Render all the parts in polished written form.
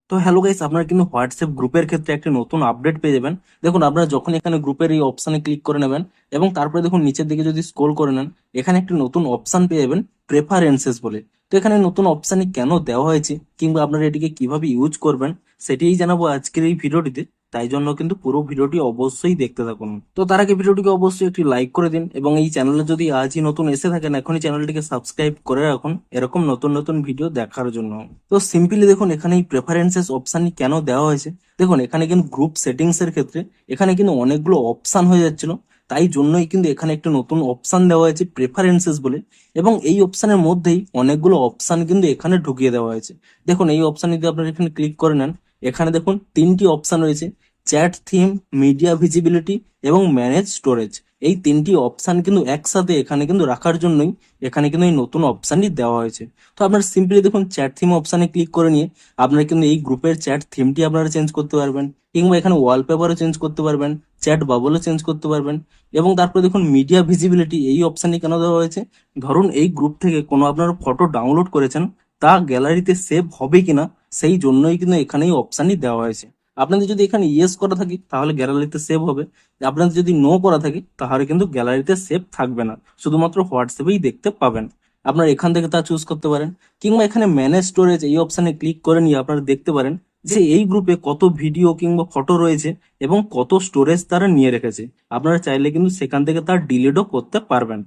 তো hello guys, আপনারা কিন্তু হোয়াটসঅ্যাপ গ্রুপের ক্ষেত্রে একটা নতুন আপডেট পেয়ে যাবেন। দেখুন, আপনারা যখন এখানে গ্রুপের এই অপশানে ক্লিক করে নেবেন এবং তারপরে দেখুন নিচের দিকে যদি স্ক্রল করে নেন, এখানে একটা নতুন অপশান পেয়ে যাবেন, প্রেফারেন্সেস বলে। তো এখানে নতুন অপশানই কেন দেওয়া হয়েছে কিংবা আপনারা এটিকে কিভাবে ইউজ করবেন সেটাই জানাবো আজকের এই ভিডিওটিতে। তাই জন্য কিন্তু পুরো ভিডিওটি অবশ্যই দেখতে থাকুন। তো তার আগে ভিডিওটিকে অবশ্যই একটি লাইক করে দিন এবং এই চ্যানেলে যদি আজই নতুন এসে থাকেন এখনই চ্যানেলটিকে সাবস্ক্রাইব করে রাখুন এরকম নতুন নতুন ভিডিও দেখার জন্য। তো সিম্পলি দেখুন এখানে এই প্রেফারেন্সেস অপশনটি কেন দেওয়া হয়েছে। দেখুন এখানে কিন্তু গ্রুপ সেটিংস এর ক্ষেত্রে এখানে কিন্তু অনেকগুলো অপশন হয়ে যাচ্ছিল, তাই জন্যই কিন্তু এখানে একটা নতুন অপশন দেওয়া হয়েছে প্রেফারেন্সেস বলে। এবং এই অপশনের মধ্যেই অনেকগুলো অপশন কিন্তু এখানে ঢুকিয়ে দেওয়া হয়েছে। দেখুন এই অপশন যদি আপনারা এখানে ক্লিক করে নেন, এখানে দেখুন তিনটি অপশন রয়েছে, চ্যাট থিম, মিডিয়া ভিজিবিলিটি এবং ম্যানেজ স্টোরেজ। এই তিনটি অপশন কিন্তু একসাথে এখানে কিন্তু রাখার জন্যই এখানে কিন্তু এই নতুন অপশনটি দেওয়া হয়েছে। তো আপনারা সিম্পলি দেখুন চ্যাট থিম অপশনে ক্লিক করে নিয়ে আপনারা কিন্তু এই গ্রুপের চ্যাট থিমটি আপনারা চেঞ্জ করতে পারবেন, কিংবা এখানে ওয়ালপেপারও চেঞ্জ করতে পারবেন, চ্যাট বাবলও চেঞ্জ করতে পারবেন। এবং তারপরে দেখুন মিডিয়া ভিজিবিলিটি এই অপশনটি কেন দেওয়া হয়েছে, ধরুন এই গ্রুপ থেকে কোনো আপনারা ফটো ডাউনলোড করেছেন, তা গ্যালারিতে সেভ হবে কিনা সেই জন্যই কিন্তু এখানে এই অপশনটি দেওয়া হয়েছে। আপনাদের যদি এখানে ইয়েস করা থাকে তাহলে গ্যালারিতে সেভ হবে, আপনাদের যদি নো করা থাকে তাহলে কিন্তু গ্যালারিতে সেভ থাকবে না, শুধুমাত্র হোয়াটসঅ্যাপেই দেখতে পাবেন। আপনারা এখান থেকে তা চুজ করতে পারেন, কিংবা এখানে ম্যানেজ স্টোরেজ এই অপশনে ক্লিক করে নিয়ে আপনারা দেখতে পারেন যে এই গ্রুপে কত ভিডিও কিংবা ফটো রয়েছে এবং কত স্টোরেজ তারা নিয়ে রেখেছে। আপনারা চাইলে কিন্তু সেখান থেকে তার ডিলিটও করতে পারবেন।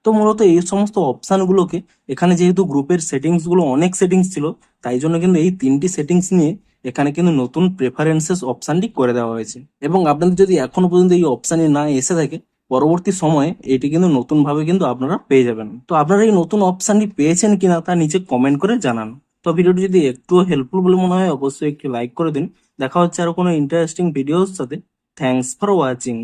তো মূলত এই সমস্ত অপশানগুলোকে এখানে যেহেতু গ্রুপের সেটিংস গুলো অনেক সেটিংস ছিল, তাই জন্য কিন্তু এই তিনটি সেটিংস নিয়ে এখানে কিন্তু নতুন প্রেফারেন্সেস অপশানটি করে দেওয়া হয়েছে। এবং আপনাদের যদি এখনো পর্যন্ত এই অপশানটি না এসে থাকে, পরবর্তী সময়ে এটি কিন্তু নতুন ভাবে কিন্তু আপনারা পেয়ে যাবেন। তো আপনারা এই নতুন অপশানটি পেয়েছেন কিনা তা নিচে কমেন্ট করে জানান। তো ভিডিওটি যদি একটু হেল্পফুল বলে মনে হয় অবশ্যই একটি লাইক করে দিন। দেখা হচ্ছে আরো কোনো ইন্টারেস্টিং ভিডিওর সাথে। Thanks for watching.